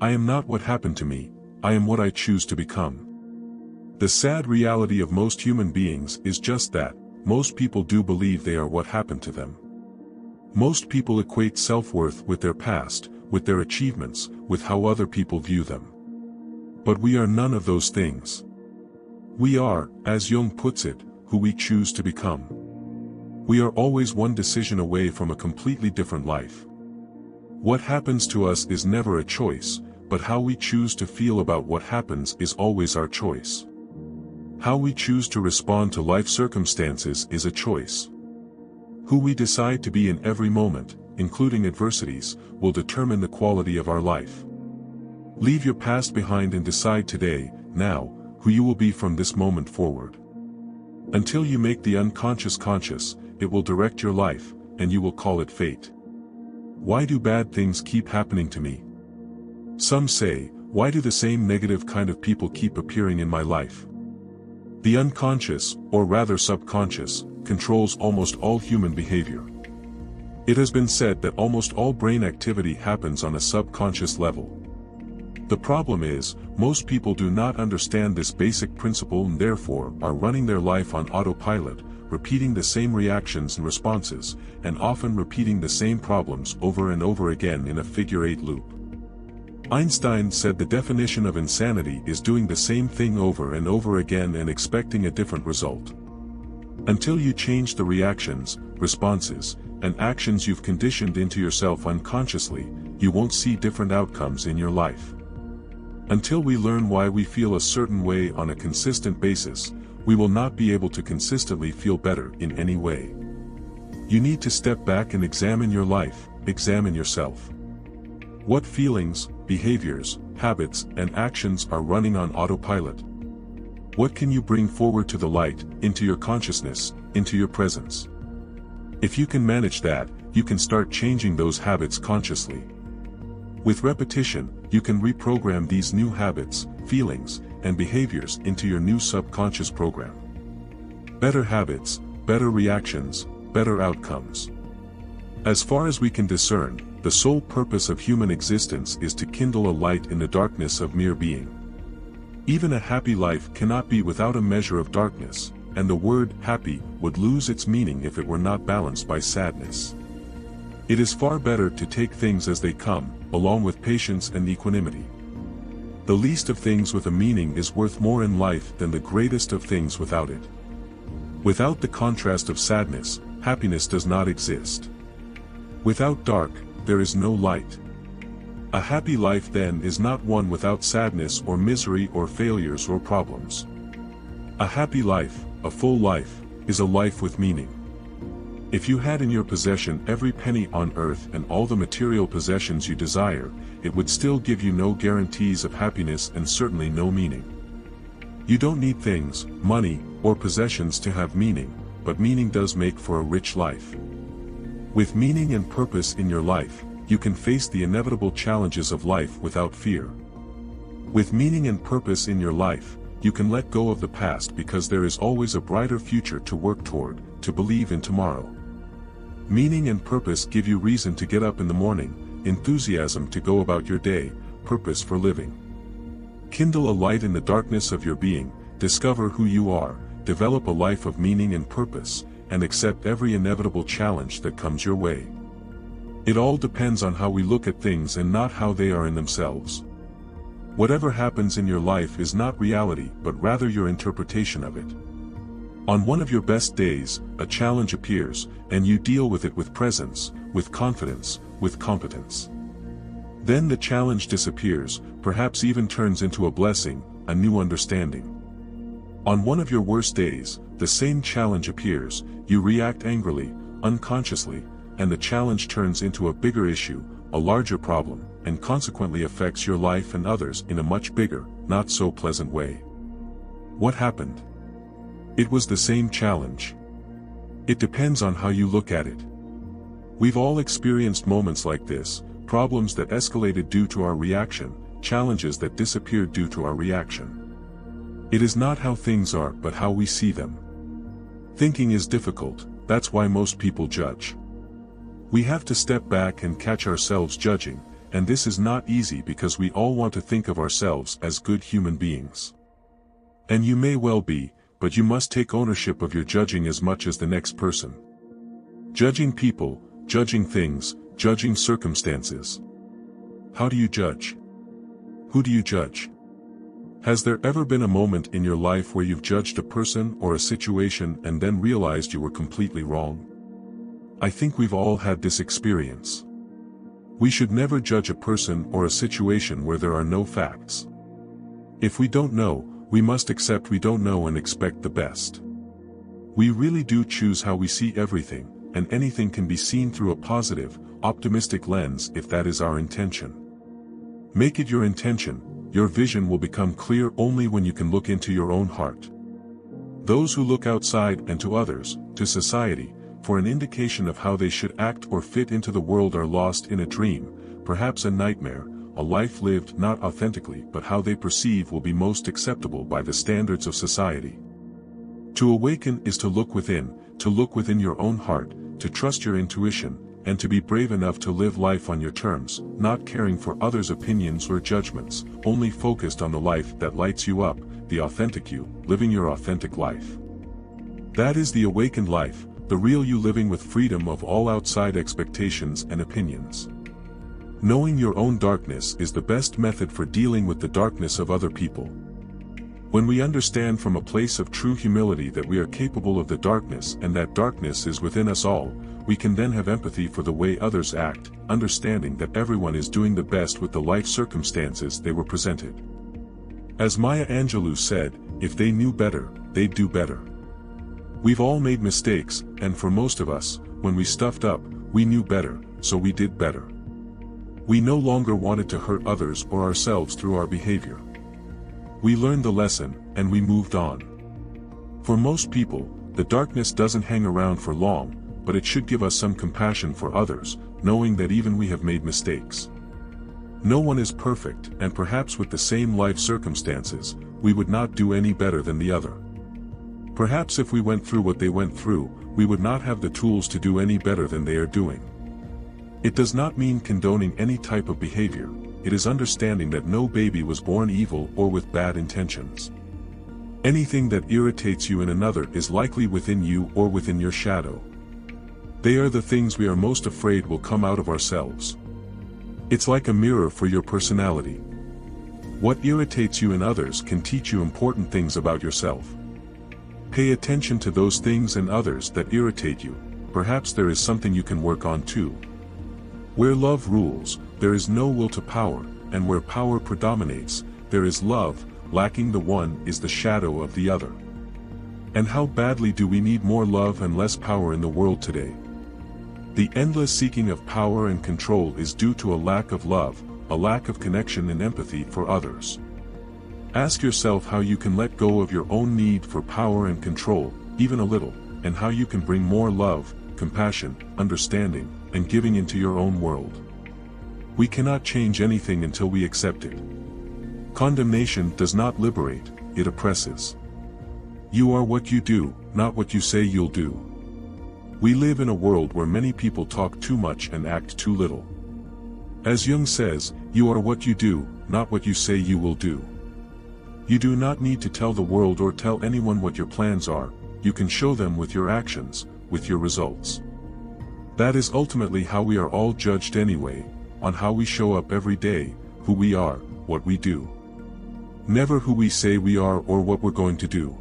I am not what happened to me, I am what I choose to become. The sad reality of most human beings is just that, most people do believe they are what happened to them. Most people equate self-worth with their past, with their achievements, with how other people view them. But we are none of those things. We are, as Jung puts it, who we choose to become. We are always one decision away from a completely different life. What happens to us is never a choice, but how we choose to feel about what happens is always our choice. How we choose to respond to life circumstances is a choice. Who we decide to be in every moment, including adversities, will determine the quality of our life. Leave your past behind and decide today, now, who you will be from this moment forward. Until you make the unconscious conscious, it will direct your life, and you will call it fate. Why do bad things keep happening to me? Some say, why do the same negative kind of people keep appearing in my life? The unconscious, or rather subconscious, controls almost all human behavior. It has been said that almost all brain activity happens on a subconscious level. The problem is, most people do not understand this basic principle and therefore are running their life on autopilot, repeating the same reactions and responses, and often repeating the same problems over and over again in a figure-8 loop. Einstein said the definition of insanity is doing the same thing over and over again and expecting a different result. Until you change the reactions, responses, and actions you've conditioned into yourself unconsciously, you won't see different outcomes in your life. Until we learn why we feel a certain way on a consistent basis, we will not be able to consistently feel better in any way. You need to step back and examine your life, examine yourself. What feelings, behaviors, habits, and actions are running on autopilot? What can you bring forward to the light, into your consciousness, into your presence? If you can manage that, you can start changing those habits consciously. With repetition, you can reprogram these new habits, feelings, and behaviors into your new subconscious program. Better habits, better reactions, better outcomes. As far as we can discern, the sole purpose of human existence is to kindle a light in the darkness of mere being. Even a happy life cannot be without a measure of darkness, and the word happy would lose its meaning if it were not balanced by sadness. It is far better to take things as they come, along with patience and equanimity. The least of things with a meaning is worth more in life than the greatest of things without it. Without the contrast of sadness, happiness does not exist. Without dark, there is no light. A happy life then is not one without sadness or misery or failures or problems. A happy life, a full life, is a life with meaning. If you had in your possession every penny on earth and all the material possessions you desire, it would still give you no guarantees of happiness and certainly no meaning. You don't need things, money, or possessions to have meaning, but meaning does make for a rich life. With meaning and purpose in your life, you can face the inevitable challenges of life without fear. With meaning and purpose in your life, you can let go of the past because there is always a brighter future to work toward, to believe in tomorrow. Meaning and purpose give you reason to get up in the morning, enthusiasm to go about your day, purpose for living. Kindle a light in the darkness of your being, discover who you are, develop a life of meaning and purpose, and accept every inevitable challenge that comes your way. It all depends on how we look at things and not how they are in themselves. Whatever happens in your life is not reality but rather your interpretation of it. On one of your best days, a challenge appears, and you deal with it with presence, with confidence, with competence. Then the challenge disappears, perhaps even turns into a blessing, a new understanding. On one of your worst days, the same challenge appears, you react angrily, unconsciously, and the challenge turns into a bigger issue, a larger problem, and consequently affects your life and others in a much bigger, not so pleasant way. What happened? It was the same challenge. It depends on how you look at it. We've all experienced moments like this, problems that escalated due to our reaction, challenges that disappeared due to our reaction. It is not how things are but how we see them. Thinking is difficult, that's why most people judge. We have to step back and catch ourselves judging, and this is not easy because we all want to think of ourselves as good human beings. And you may well be, but you must take ownership of your judging as much as the next person. Judging people, judging things, judging circumstances. How do you judge? Who do you judge? Has there ever been a moment in your life where you've judged a person or a situation and then realized you were completely wrong? I think we've all had this experience. We should never judge a person or a situation where there are no facts. If we don't know, we must accept we don't know and expect the best. We really do choose how we see everything, and anything can be seen through a positive, optimistic lens if that is our intention. Make it your intention. Your vision will become clear only when you can look into your own heart. Those who look outside and to others, to society, for an indication of how they should act or fit into the world are lost in a dream, perhaps a nightmare, a life lived not authentically but how they perceive will be most acceptable by the standards of society. To awaken is to look within your own heart, to trust your intuition, and to be brave enough to live life on your terms, not caring for others' opinions or judgments, only focused on the life that lights you up, the authentic you, living your authentic life. That is the awakened life, the real you living with freedom of all outside expectations and opinions. Knowing your own darkness is the best method for dealing with the darkness of other people. When we understand from a place of true humility that we are capable of the darkness and that darkness is within us all, we can then have empathy for the way others act, understanding that everyone is doing the best with the life circumstances they were presented. As Maya Angelou said, if they knew better, they'd do better. We've all made mistakes, and for most of us, when we stuffed up, we knew better, so we did better. We no longer wanted to hurt others or ourselves through our behavior. We learned the lesson, and we moved on. For most people, the darkness doesn't hang around for long, but it should give us some compassion for others, knowing that even we have made mistakes. No one is perfect, and perhaps with the same life circumstances, we would not do any better than the other. Perhaps if we went through what they went through, we would not have the tools to do any better than they are doing. It does not mean condoning any type of behavior, it is understanding that no baby was born evil or with bad intentions. Anything that irritates you in another is likely within you or within your shadow. They are the things we are most afraid will come out of ourselves. It's like a mirror for your personality. What irritates you in others can teach you important things about yourself. Pay attention to those things and others that irritate you, perhaps there is something you can work on too. Where love rules, there is no will to power, and where power predominates, there is love, lacking the one is the shadow of the other. And how badly do we need more love and less power in the world today? The endless seeking of power and control is due to a lack of love, a lack of connection and empathy for others. Ask yourself how you can let go of your own need for power and control, even a little, and how you can bring more love, compassion, understanding, and giving into your own world. We cannot change anything until we accept it. Condemnation does not liberate, it oppresses. You are what you do, not what you say you'll do. We live in a world where many people talk too much and act too little. As Jung says, you are what you do, not what you say you will do. You do not need to tell the world or tell anyone what your plans are, you can show them with your actions, with your results. That is ultimately how we are all judged anyway, on how we show up every day, who we are, what we do. Never who we say we are or what we're going to do.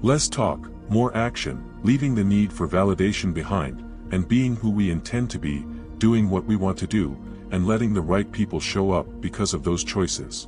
Less talk, more action, leaving the need for validation behind, and being who we intend to be, doing what we want to do, and letting the right people show up because of those choices.